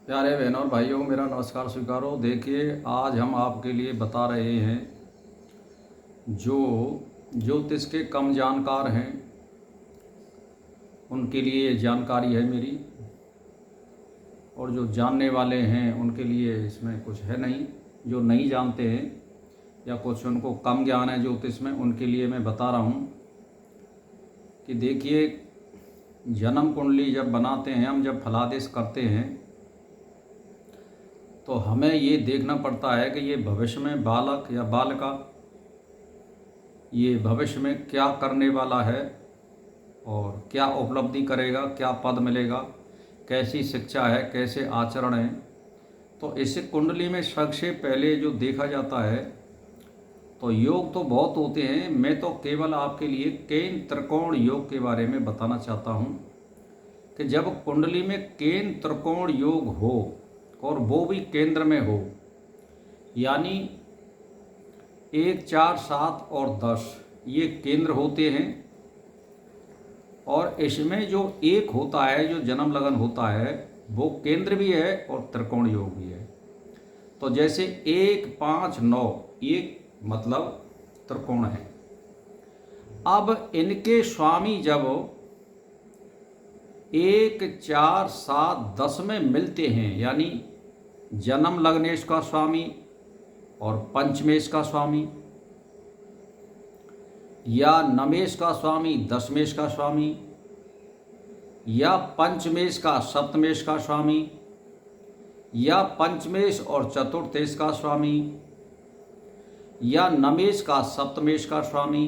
प्यारे बहनों और भाइयों, मेरा नमस्कार स्वीकारो। देखिए, आज हम आपके लिए बता रहे हैं जो ज्योतिष के कम जानकार हैं उनके लिए ये जानकारी है मेरी, और जो जानने वाले हैं उनके लिए इसमें कुछ है नहीं। जो नहीं जानते हैं या कुछ उनको कम ज्ञान है ज्योतिष में, उनके लिए मैं बता रहा हूँ कि देखिए, जन्म कुंडली जब बनाते हैं हम, जब फलादेश करते हैं, तो हमें ये देखना पड़ता है कि ये भविष्य में बालक या बालिका ये भविष्य में क्या करने वाला है और क्या उपलब्धि करेगा, क्या पद मिलेगा, कैसी शिक्षा है, कैसे आचरण है। तो इस कुंडली में सबसे पहले जो देखा जाता है, तो योग तो बहुत होते हैं, मैं तो केवल आपके लिए केन त्रिकोण योग के बारे में बताना चाहता हूँ कि जब कुंडली में केन त्रिकोण योग हो और वो भी केंद्र में हो, यानी 1, 4, 7 और 10 ये केंद्र होते हैं, और इसमें जो एक होता है, जो जन्म लगन होता है, वो केंद्र भी है और त्रिकोण योग भी है। तो जैसे 1, 5, 9 ये मतलब त्रिकोण है। अब इनके स्वामी जब 1, 4, 7, 10 में मिलते हैं, यानी जन्म लग्नेश का स्वामी और पंचमेश का स्वामी, या नमेश का स्वामी दशमेश का स्वामी, या पंचमेश का सप्तमेश का स्वामी, या पंचमेश और चतुर्थेश का स्वामी, या नमेश का सप्तमेश का स्वामी।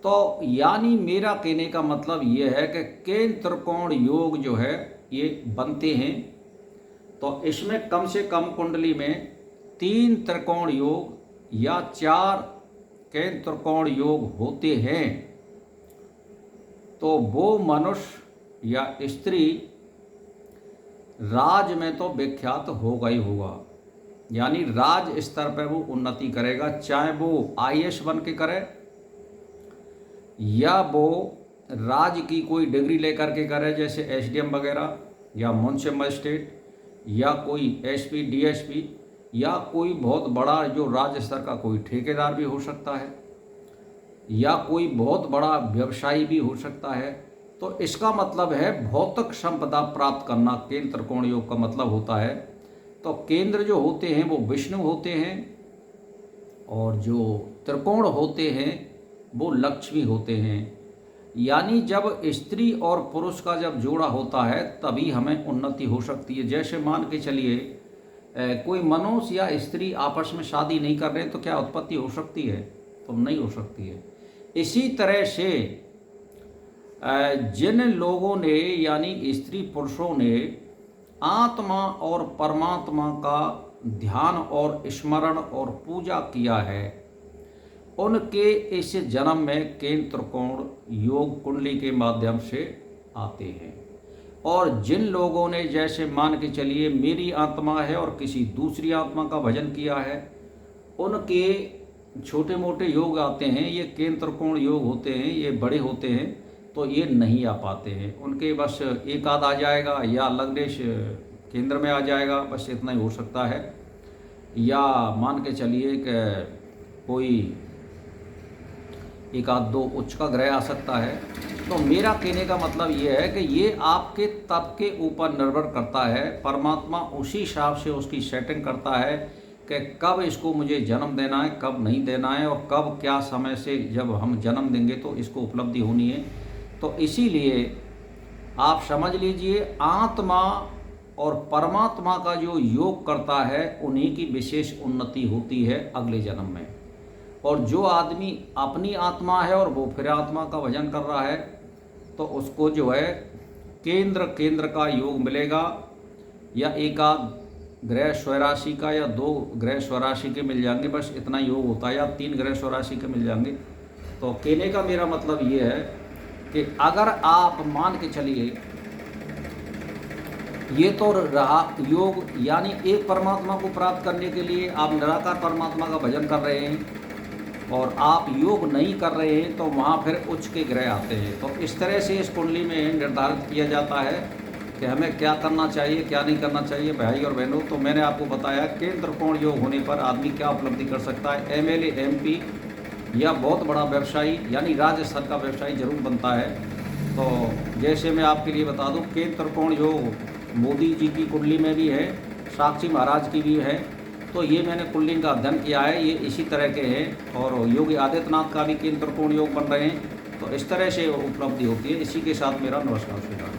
तो यानी मेरा कहने का मतलब ये है कि केन त्रिकोण योग जो है ये बनते हैं। तो इसमें कम से कम कुंडली में 3 त्रिकोण योग या 4 केन त्रिकोण योग होते हैं, तो वो मनुष्य या स्त्री राज में तो विख्यात होगा ही होगा, यानी राज स्तर पर वो उन्नति करेगा, चाहे वो आईएएस बन के करे या वो राज की कोई डिग्री लेकर के करे, जैसे एसडीएम वगैरह, या मुंसिपल मजिस्ट्रेट, या कोई एसपी, डीएसपी, या कोई बहुत बड़ा जो राज्य स्तर का कोई ठेकेदार भी हो सकता है, या कोई बहुत बड़ा व्यवसायी भी हो सकता है। तो इसका मतलब है भौतिक संपदा प्राप्त करना, केंद्र त्रिकोण योग का मतलब होता है। तो केंद्र जो होते हैं वो विष्णु होते हैं, और जो त्रिकोण होते हैं वो लक्ष्मी होते हैं। यानी जब स्त्री और पुरुष का जब जोड़ा होता है तभी हमें उन्नति हो सकती है। जैसे मान के चलिए कोई मनुष्य या स्त्री आपस में शादी नहीं कर रहे, तो क्या उत्पत्ति हो सकती है? तो नहीं हो सकती है। इसी तरह से जिन लोगों ने, यानी स्त्री पुरुषों ने आत्मा और परमात्मा का ध्यान और स्मरण और पूजा किया है, उनके इस जन्म में केंद्र त्रिकोण योग कुंडली के माध्यम से आते हैं। और जिन लोगों ने, जैसे मान के चलिए मेरी आत्मा है और किसी दूसरी आत्मा का भजन किया है, उनके छोटे मोटे योग आते हैं, ये केंद्र त्रिकोण योग होते हैं, ये बड़े होते हैं, तो ये नहीं आ पाते हैं। उनके बस एक आध आ जाएगा, या लग्नेश केंद्र में आ जाएगा, बस इतना ही हो सकता है। या मान के चलिए कि कोई एक आध दो उच्च का ग्रह आ सकता है। तो मेरा कहने का मतलब ये है कि ये आपके तप के ऊपर निर्भर करता है। परमात्मा उसी हिसाब से उसकी सेटिंग करता है कि कब इसको मुझे जन्म देना है, कब नहीं देना है, और कब क्या समय से जब हम जन्म देंगे तो इसको उपलब्धि होनी है। तो इसीलिए आप समझ लीजिए, आत्मा और परमात्मा का जो योग करता है उन्हीं की विशेष उन्नति होती है अगले जन्म में। और जो आदमी अपनी आत्मा है और वो फिर आत्मा का भजन कर रहा है, तो उसको जो है केंद्र का योग मिलेगा, या एक आध ग्रह स्वराशि का, या 2 ग्रह स्वराशि के मिल जाएंगे, बस इतना योग होता है, या 3 ग्रह स्वराशि के मिल जाएंगे। तो कहने का मेरा मतलब ये है कि अगर आप मान के चलिए, ये तो रहा योग, यानी एक परमात्मा को प्राप्त करने के लिए आप निराकार परमात्मा का भजन कर रहे हैं, और आप योग नहीं कर रहे हैं, तो वहाँ फिर उच्च के ग्रह आते हैं। तो इस तरह से इस कुंडली में निर्धारित किया जाता है कि हमें क्या करना चाहिए, क्या नहीं करना चाहिए भाई और बहनों, तो मैंने आपको बताया केंद्र कोण योग होने पर आदमी क्या उपलब्धि कर सकता है। एमएलए, एमपी या बहुत बड़ा व्यवसायी यानी राज्य स्तर का व्यवसायी जरूर बनता है। तो जैसे मैं आपके लिए बता दूं, केंद्र कोण योग मोदी जी की कुंडली में भी है, साक्षी महाराज की भी है। तो ये मैंने कुंडली का अध्ययन किया है, ये इसी तरह के हैं। और योगी आदित्यनाथ का भी केंद्र कोण योग बन रहे हैं। तो इस तरह से उपलब्धि होती है। इसी के साथ मेरा नमस्कार स्वीकार।